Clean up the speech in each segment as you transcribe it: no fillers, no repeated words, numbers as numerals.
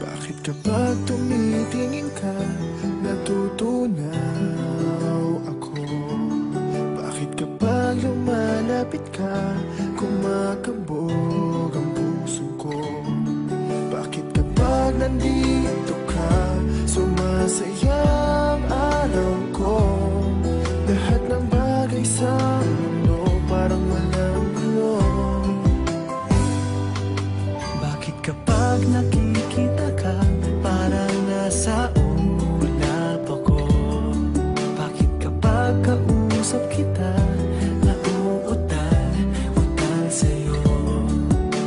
Bakit kapag tumitingin ka, natutunaw ako? Bakit kapag lumalapit ka, kumakabog ang puso ko? Bakit kapag nandito ka, sumasaya ang araw ko? Lahat ng bagay sa mundo parang walang gulo. Bakit kapag nakikita ka, parang nasa ulap ako? Bakit kapag kausap kita, nauutal-utal sa'yo?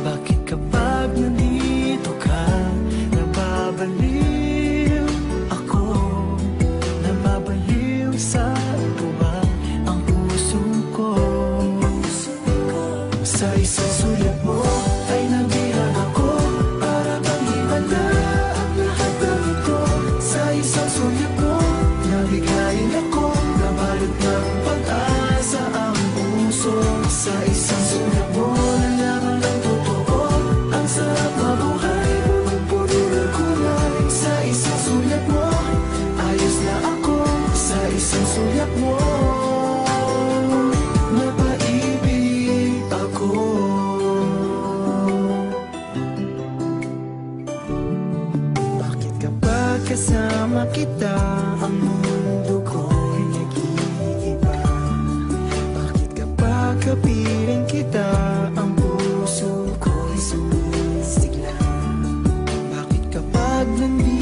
Bakit kapag nandito ka, nababaliw ako? Nababaliw sa tuwa ang puso ko. Sa isang sulat mo ay nabihag ako, para bang himala ang lahat ng ito. Sa isang sulat mo, nabigayin ako, nabalot ng pag-asa ang puso. Sa isang sulat mo, nalaman ng totoo, ang sarap mabuhay, punong-puno ng kulay. Sa isang sulat mo, ayos na ako. Sa isang sulat mo, napaibig ako. Bakit kapag kasama kita, ang mundo ko'y nag-iiba? Bakit kapag kapiling kita, ang puso ko'y sumisigla? Bakit kapag nandito